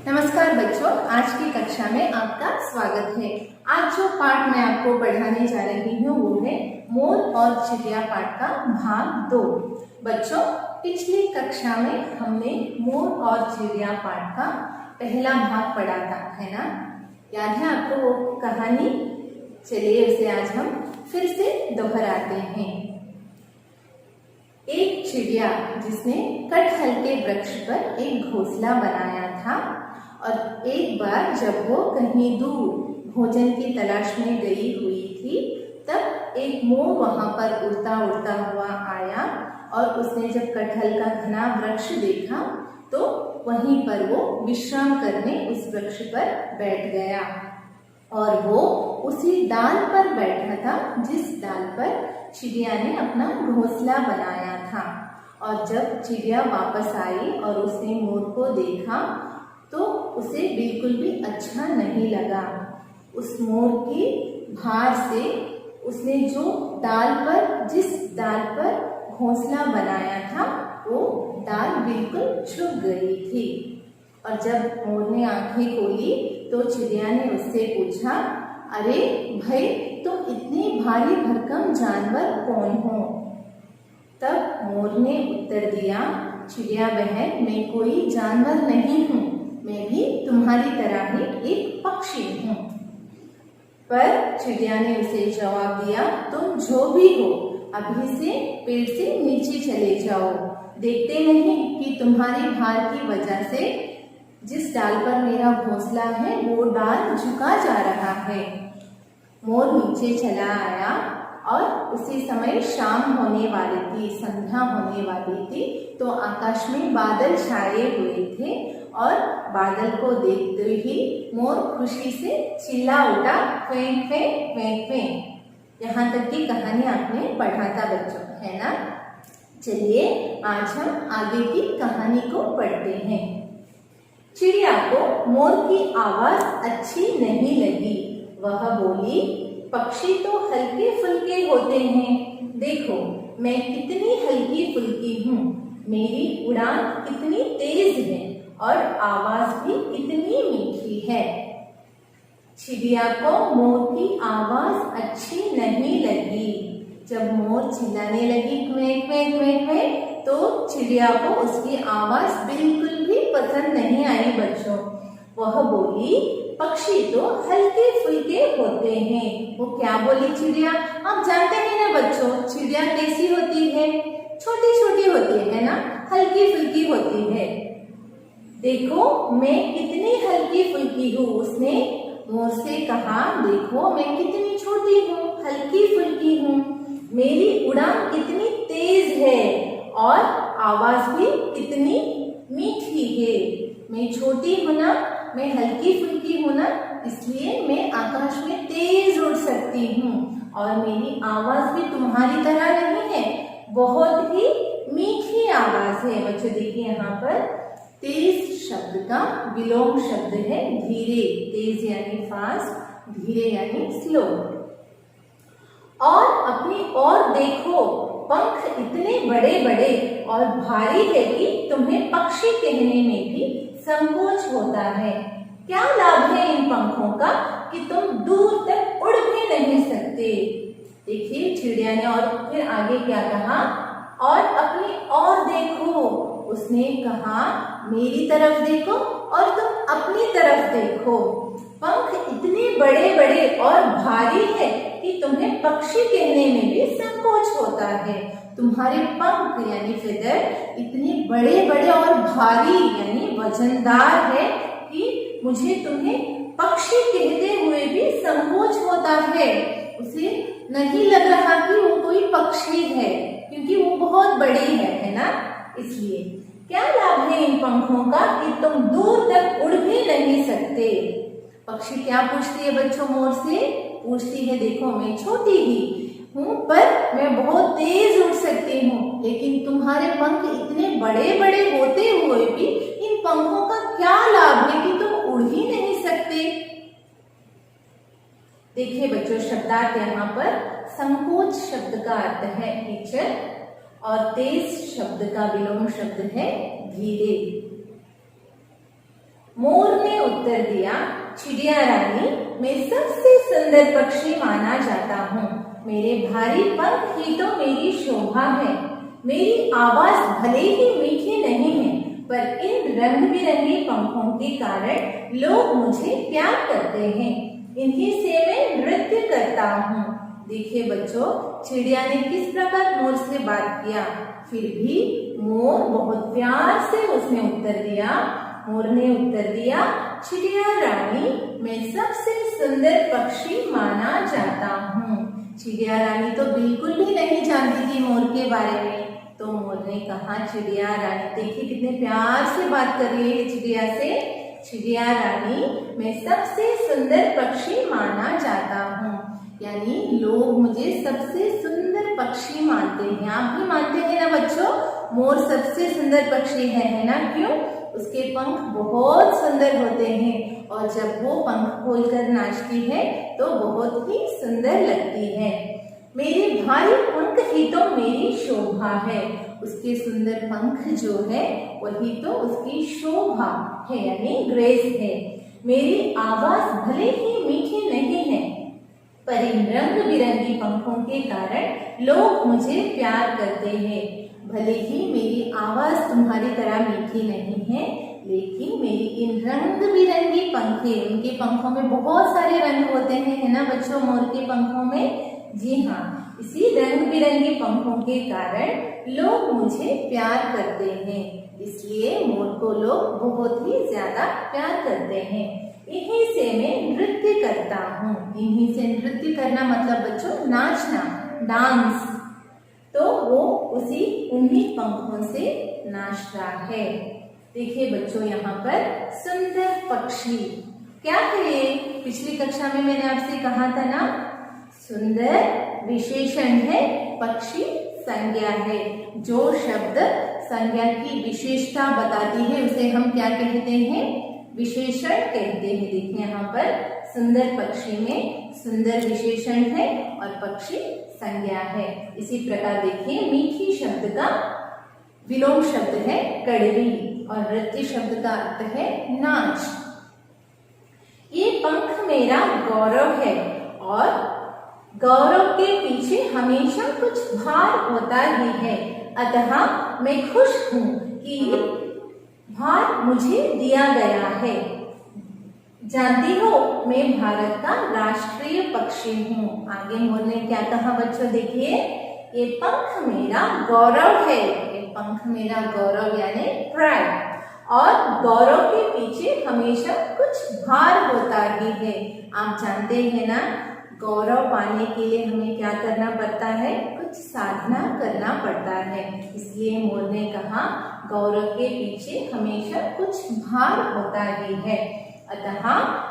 नमस्कार बच्चों, आज की कक्षा में आपका स्वागत है। आज जो पाठ मैं आपको पढ़ाने जा रही हूँ वो है मोर और चिड़िया पाठ का भाग 2। बच्चों, पिछली कक्षा में हमने मोर और चिड़िया पाठ का पहला भाग पढ़ा था, है ना? याद है आपको वो कहानी? चलिए उसे आज हम फिर से दोहराते हैं। एक चिड़िया जिसने कटहल के वृक्ष पर एक घोंसला बनाया था और एक बार जब वो कहीं दूर भोजन की तलाश में गई हुई थी, तब एक मोर वहां पर उड़ता उड़ता हुआ आया और उसने जब कटहल का घना वृक्ष देखा तो वहीं पर वो विश्राम करने उस वृक्ष पर बैठ गया और वो उसी डाल पर बैठा था जिस डाल पर चिड़िया ने अपना घोंसला बनाया था। और जब चिड़िया वापस आई और उसने मोर को देखा तो उसे बिल्कुल भी अच्छा नहीं लगा। उस मोर की भार से उसने जो जिस डाल पर घोंसला बनाया था वो डाल बिल्कुल झुक गई थी। और जब मोर ने आंखें खोली तो चिड़िया ने उससे पूछा, अरे भाई, तुम इतने भारी भरकम जानवर कौन हो? तब मोर ने उत्तर दिया, चिड़िया बहन, मैं कोई जानवर नहीं हूँ, मैं भी तुम्हारी तरह ही एक पक्षी हूँ। पर चिड़िया ने उसे जवाब दिया, तुम जो भी हो अभी से पेड़ से नीचे चले जाओ। देखते नहीं कि तुम्हारे भार की वजह से जिस डाल पर मेरा घोंसला है वो डाल झुका जा रहा है। मोर नीचे चला आया और उसी समय शाम होने वाली थी, संध्या होने वाली थी, तो आकाश में बादल छाए हुए थे और बादल को देखते ही मोर खुशी से चिल्ला उठा, फेंक फेंक फेंक फेंक। यहाँ तक की कहानी आपने पढ़ा था बच्चों, है ना? चलिए आज हम आगे की कहानी को पढ़ते हैं। चिड़िया को मोर की आवाज अच्छी नहीं लगी। वह बोली, पक्षी तो हल्के फुल्के होते हैं, देखो मैं कितनी हल्की फुल्की हूँ, मेरी उड़ान कितनी तेज है और आवाज भी कितनी मीठी है। चिड़िया को मोर की आवाज अच्छी नहीं लगी। जब मोर चिल्लाने लगी क्वें क्वें क्वें क्वें, तो चिड़िया को उसकी आवाज बिल्कुल भी पसंद नहीं आई बच्चों। वह बोली, पक्षी तो हल्के फुल्के होते हैं। वो क्या बोली चिड़िया? आप जानते हैं ना बच्चों, चिड़िया कैसी होती है? छोटी छोटी होती है ना, हल्की फुल्की होती है। देखो मैं कितनी हल्की फुल्की हूँ, उसने मोर से कहा, देखो मैं कितनी छोटी हूँ, हल्की फुल्की हूँ, मेरी उड़ान कितनी तेज है और आवाज भी कितनी मीठी है। मैं छोटी हूँ ना, मैं हल्की फुल्की हूँ ना, इसलिए मैं आकाश में तेज उड़ सकती हूँ और मेरी आवाज भी तुम्हारी तरह नहीं है, बहुत ही मीठी आवाज है। बच्चों देखिए यहाँ पर तेज शब्द का विलोम शब्द है धीरे। तेज यानी फास्ट, धीरे यानी स्लो। और अपनी ओर देखो, पंख इतने बड़े बड़े और भारी है कि तुम्हें पक्षी कहने में भी संकोच होता है। क्या लाभ है इन पंखों का कि तुम दूर तक उड़ भी नहीं सकते। देखिए चिड़िया ने और फिर आगे क्या कहा, और अपनी ओर देखो। उसने कहा, मेरी तरफ देखो और तुम अपनी तरफ देखो। पंख इतने बड़े बड़े और भारी है कि तुम्हें पक्षी कहने में भी संकोच होता है। तुम्हारे पंख यानी फेदर इतने बड़े बड़े और भारी यानी वजनदार है कि मुझे तुम्हें पक्षी कहते हुए भी संकोच होता है। उसे नहीं लग रहा कि वो कोई पक्षी है क्योंकि वो बहुत बड़ी है ना? इसलिए क्या लाभ है इन पंखों का कि तुम दूर तक उड़ भी नहीं सकते। पक्षी क्या पूछती है बच्चों मोर से? पूछती है, देखो मैं छोटी ही हूँ पर मैं बहुत तेज उड़ सकती हूँ, लेकिन तुम्हारे पंख इतने बड़े बड़े होते हुए भी इन पंखों का क्या लाभ है कि तुम उड़ ही नहीं सकते। देखिए बच्चों शब्दार्थ यहाँ पर संकोच शब्द का अर्थ है टीचर और तेज शब्द का विलोम शब्द है धीरे। मोर ने उत्तर दिया, चिड़िया रानी, मैं सबसे सुंदर पक्षी माना जाता हूँ। मेरे भारी पंख ही तो मेरी शोभा है। मेरी आवाज भले ही मीठी नहीं है, पर इन रंग बिरंगे पंखों के कारण लोग मुझे प्यार करते हैं। इन्हीं से मैं नृत्य करता हूँ। देखिए बच्चों, चिड़िया ने किस प्रकार मोर से बात किया, फिर भी मोर बहुत प्यार से उसने उत्तर दिया। मोर ने उत्तर दिया, चिड़िया रानी, मैं सबसे सुंदर पक्षी माना जाता हूँ। चिड़िया रानी तो बिल्कुल भी नहीं जानती थी मोर के बारे में। तो मोर ने कहा, चिड़िया रानी, देखिए कितने प्यार से बात कर रही है चिड़िया से। चिड़िया रानी, मैं सबसे सुंदर पक्षी माना जाता हूँ। यानी लोग मुझे सबसे सुंदर पक्षी मानते हैं। आप भी मानते हैं ना बच्चों, मोर सबसे सुंदर पक्षी है ना? क्यों? उसके पंख बहुत सुंदर होते हैं और जब वो पंख खोलकर नाचती है तो बहुत ही सुंदर लगती है। मेरे भारी पंख ही तो मेरी शोभा है। उसके सुंदर पंख जो है वही तो उसकी शोभा है, यानी ग्रेस है। मेरी आवाज भले ही मीठी नहीं है, पर इन रंग बिरंगी पंखों के कारण लोग मुझे प्यार करते हैं। भले ही मेरी आवाज तुम्हारी तरह मीठी नहीं है, लेकिन मेरी इन रंग बिरंगी पंखे, उनके पंखों में बहुत सारे रंग होते हैं, है ना बच्चों, मोर के पंखों में? जी हाँ, इसी रंग बिरंगे पंखों के कारण लोग मुझे प्यार करते हैं। इसलिए मोर को लोग बहुत ही ज्यादा प्यार करते हैं। इन्हीं से मैं नृत्य करता हूँ। इन्हीं से नृत्य करना मतलब बच्चों नाचना, डांस। तो वो उन्हीं पंखों से नाच रहा है। देखिए बच्चों, यहाँ पर सुंदर पक्षी क्या है? पिछली कक्षा में मैंने आपसे कहा था ना, सुंदर विशेषण है, पक्षी संज्ञा है। जो शब्द संज्ञा की विशेषता बताती है उसे हम क्या कहते हैं? विशेषण कहते हैं। देखिए यहाँ पर सुंदर पक्षी में सुंदर विशेषण है और पक्षी संज्ञा है। इसी प्रकार देखिए, मीठी शब्द का विलोम शब्द है कड़वी और नृत्य शब्द का अर्थ है नाच। ये पंख मेरा गौरव है और गौरव के पीछे हमेशा कुछ भार होता ही है। अतः मैं खुश हूँ कि भार मुझे दिया गया है। जानती हो, मैं भारत का राष्ट्रीय पक्षी हूँ। आगे मोर ने क्या कहा बच्चों? देखिए, ये पंख मेरा गौरव है। ये पंख मेरा गौरव यानी प्राइड, और गौरव के पीछे हमेशा कुछ भार होता ही है। आप जानते हैं ना, गौरव पाने के लिए हमें क्या करना पड़ता है? कुछ साधना करना पड़ता है। इसलिए मोर ने कहा, गौरव के पीछे हमेशा कुछ भार होता ही है। अतः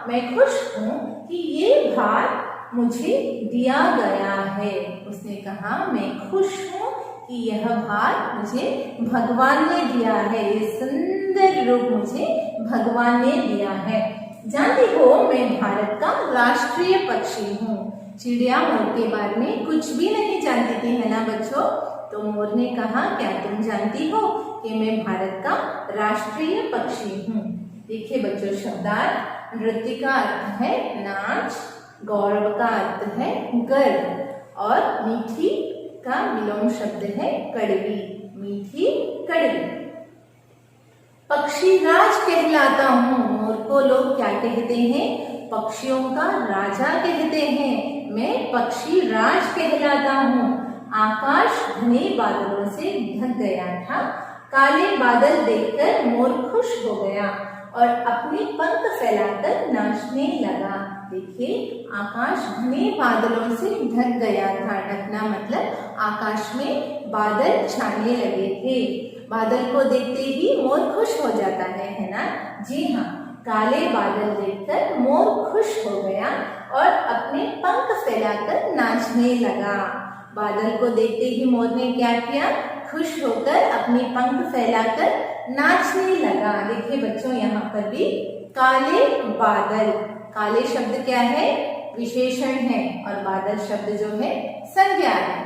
मैं खुश हूँ कि ये भार मुझे दिया गया है। उसने कहा, मैं खुश हूँ कि यह भार मुझे भगवान ने दिया है। ये सुंदर रूप मुझे भगवान ने दिया है। जानती हो, मैं भारत का राष्ट्रीय पक्षी हूँ। चिड़िया मोर के बारे में कुछ भी नहीं जानती थी, है ना बच्चों? तो मोर ने कहा, क्या तुम जानती हो कि मैं भारत का राष्ट्रीय पक्षी हूँ? देखिए बच्चों, शब्दार्थ, नृत्य का अर्थ है नाच, गौरव का अर्थ है गर्व और मीठी का विलोम शब्द है कड़वी, मीठी कड़वी। पक्षी राज कहलाता हूँ। मोर को लोग क्या कहते हैं? पक्षियों का राजा कहते हैं। मैं पक्षी राज कहलाता हूँ। आकाश घने बादलों से ढक गया था। काले बादल देखकर मोर खुश हो गया और अपने पंख फैलाकर नाचने लगा। देखिए, आकाश घने बादलों से ढक गया था। ढकना मतलब आकाश में बादल छाने लगे थे। बादल को देखते ही मोर खुश हो जाता है ना? जी हाँ, काले बादल देखकर मोर खुश हो गया और अपने पंख फैलाकर नाचने लगा। बादल को देखते ही मोर ने क्या किया? खुश होकर अपने पंख फैलाकर नाचने लगा। देखिए बच्चों, यहाँ पर भी काले बादल, काले शब्द क्या है? विशेषण है और बादल शब्द जो है संज्ञा है।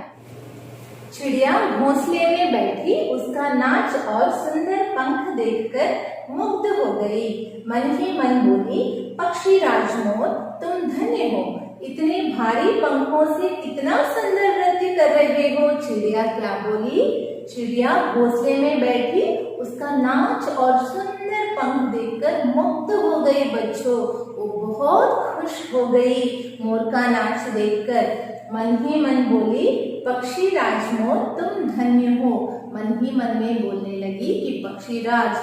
चिड़िया घोंसले में बैठी उसका नाच और सुंदर पंख देखकर मुग्ध हो गई। मन ही मन बोली, पक्षी राज मोर तुम धन्य हो, इतने भारी पंखों से कितना सुंदर नृत्य कर रहे हो। चिड़िया क्या बोली? चिड़िया घोंसले में बैठी उसका नाच और सुंदर पंख देखकर मुग्ध हो गई बच्चों। वो बहुत खुश हो गई मोर का नाच देखकर। मन ही मन बोली, पक्षी राज मोर तुम धन्य हो। मन ही मन में बोलने लगी कि पक्षी राज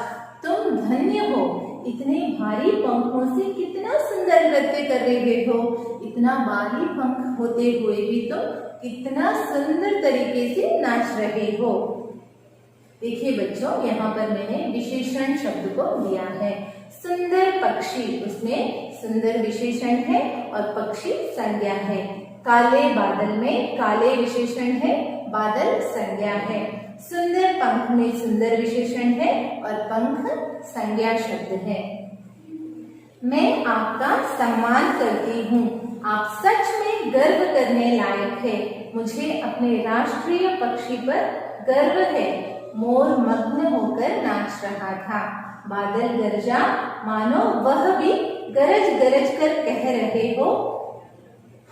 तुम धन्य हो, इतने भारी पंखों से कितना सुंदर नृत्य कर रहे हो। इतना भारी पंख होते हुए भी तुम कितना सुंदर तरीके से नाच रहे हो। देखिए बच्चों, यहाँ पर मैंने विशेषण शब्द को लिया है। सुंदर पक्षी, उसमें सुंदर विशेषण है और पक्षी संज्ञा है। काले बादल में काले विशेषण है, बादल संज्ञा है। सुंदर पंख में सुंदर विशेषण है और पंख संज्ञा शब्द है। मैं आपका सम्मान करती हूँ, आप सच में गर्व करने लायक है। मुझे अपने राष्ट्रीय पक्षी पर गर्व है। मोर मग्न होकर नाच रहा था। बादल गरजा मानो वह भी गरज गरज कर कह रहे हो,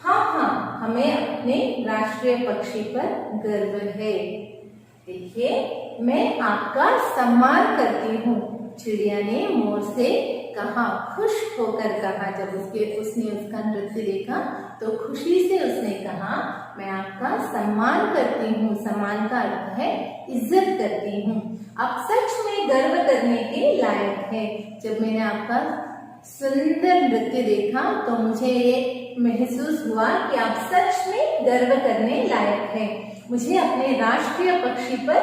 हाँ हाँ हमें अपने राष्ट्रीय पक्षी पर गर्व है। देखिए, मैं आपका सम्मान करती हूँ, चिड़िया ने मोर से कहा, खुश होकर कहा। जब उसने उसका नृत्य देखा तो खुशी से उसने कहा, मैं आपका सम्मान करती हूँ। सम्मान का अर्थ है इज्जत करती हूँ। आप सच में गर्व करने के लायक है। जब मैंने आपका सुंदर नृत्य देखा तो मुझे ये महसूस हुआ कि आप सच में गर्व करने लायक है। मुझे अपने राष्ट्रीय पक्षी पर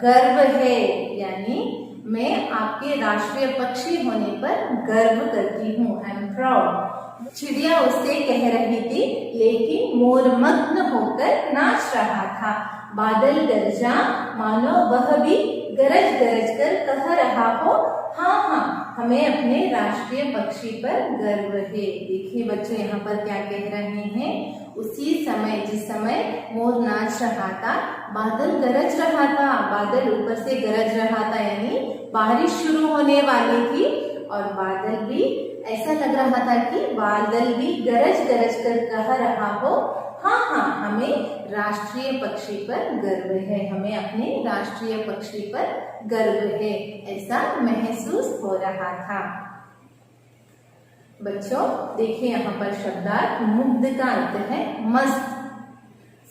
गर्व है, यानी मैं आपके राष्ट्रीय पक्षी होने पर गर्व करती हूँ। I am proud. चिड़िया उससे कह रही थी, लेकिन मोर मग्न होकर नाच रहा था। बादल गरजा मानो वह भी गरज गरज कर कह रहा हो, हाँ हाँ हमें अपने राष्ट्रीय पक्षी पर गर्व है। देखिए बच्चों, यहाँ पर क्या कह रहे हैं? उसी समय, जिस समय मोर नाच रहा था, बादल गरज रहा था। बादल ऊपर से गरज रहा था, यानी बारिश शुरू होने वाली थी। और बादल भी ऐसा लग रहा था कि बादल भी गरज गरज कर कह रहा हो, हाँ हाँ हमें राष्ट्रीय पक्षी पर गर्व है, हमें अपने राष्ट्रीय पक्षी पर गर्व है, ऐसा महसूस हो रहा था। बच्चों देखिए, यहाँ पर शब्दार्थ मुग्ध का अर्थ है मस्त,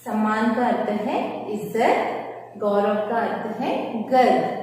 सम्मान का अर्थ है इज्जत, गौरव का अर्थ है गर्व।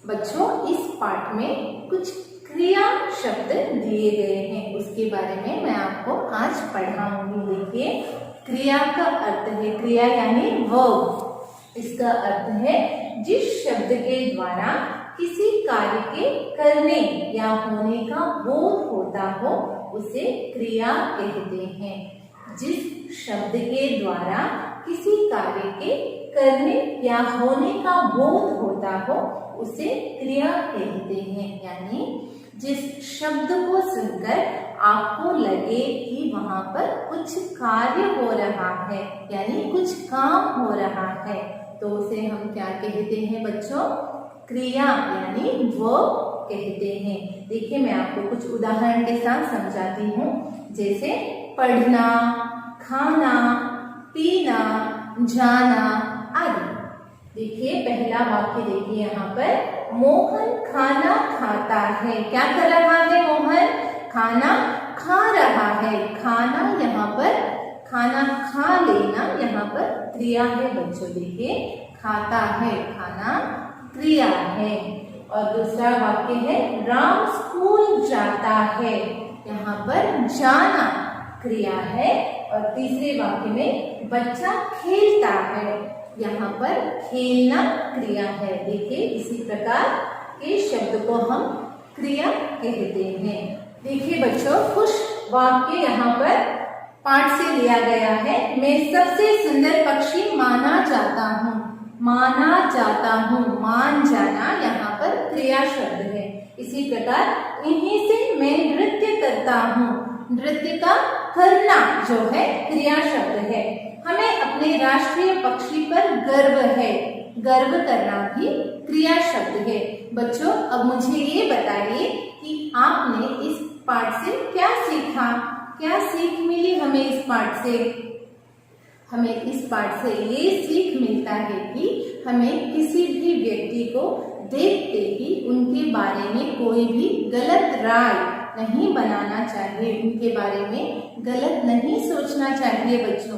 बच्चों, इस पाठ में कुछ क्रिया शब्द दिए गए हैं, उसके बारे में मैं आपको आज पढ़ाऊंगी। देखिए, क्रिया का अर्थ है, क्रिया यानी वर्ब। इसका अर्थ है जिस शब्द के द्वारा किसी कार्य के करने या होने का बोध होता हो, उसे क्रिया कहते हैं। जिस शब्द के द्वारा किसी कार्य के करने या होने का बोध होता हो, उसे क्रिया कहते हैं। यानी जिस शब्द को सुनकर आपको लगे कि वहां पर कुछ कार्य हो रहा है, यानी कुछ काम हो रहा है, तो उसे हम क्या कहते हैं बच्चों? क्रिया यानी वर्ब कहते हैं। देखिए, मैं आपको कुछ उदाहरण के साथ समझाती हूँ, जैसे पढ़ना, खाना, पीना, जाना आदि। देखिए, पहला वाक्य देखिए यहाँ पर, मोहन खाना खाता है। क्या कर रहा है मोहन? खाना खा रहा है। खाना यहाँ पर, खाना खा लेना यहाँ पर क्रिया है बच्चों। देखिए, खाता है, खाना क्रिया है। और दूसरा वाक्य है, राम स्कूल जाता है। यहाँ पर जाना क्रिया है। और तीसरे वाक्य में, बच्चा खेलता है। यहाँ पर खेलना क्रिया है। देखिए, इसी प्रकार के शब्द को हम क्रिया कहते हैं। देखिए बच्चों, कुछ वाक्य यहाँ पर पाठ से लिया गया है। मैं सबसे सुंदर पक्षी माना जाता हूँ। माना जाता हूँ, मान जाना यहाँ पर क्रिया शब्द है। इसी प्रकार, इन्हीं से मैं नृत्य करता हूँ। नृत्य का करना जो है क्रिया शब्द है। हमें अपने राष्ट्रीय पक्षी पर गर्व है, गर्व करना भी क्रिया शब्द है। बच्चों, अब मुझे ये बताइए कि आपने इस पाठ से क्या सीखा, क्या सीख मिली हमें इस पाठ से? हमें इस पाठ से ये सीख मिलता है कि हमें किसी भी व्यक्ति को देखते ही उनके बारे में कोई भी गलत राय नहीं बनाना चाहिए, उनके बारे में गलत नहीं सोचना चाहिए बच्चों,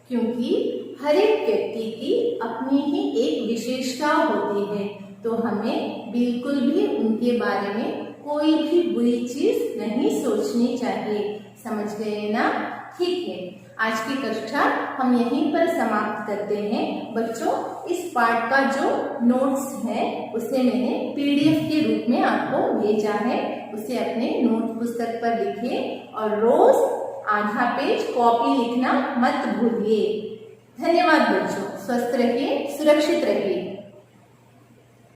क्योंकि हर एक व्यक्ति की अपनी ही एक विशेषता होती है। तो हमें बिल्कुल भी उनके बारे में कोई भी बुरी चीज नहीं सोचनी चाहिए। समझ गए ना? ठीक है, आज की कक्षा हम यहीं पर समाप्त करते हैं। बच्चों, इस पाठ का जो नोट्स है उसे मैंने पीडीएफ के रूप में आपको भेजा है, उसे अपने नोट पुस्तक पर लिखिए और रोज आधा पेज कॉपी लिखना मत भूलिए। धन्यवाद बच्चों, स्वस्थ रहिए, सुरक्षित रहिए।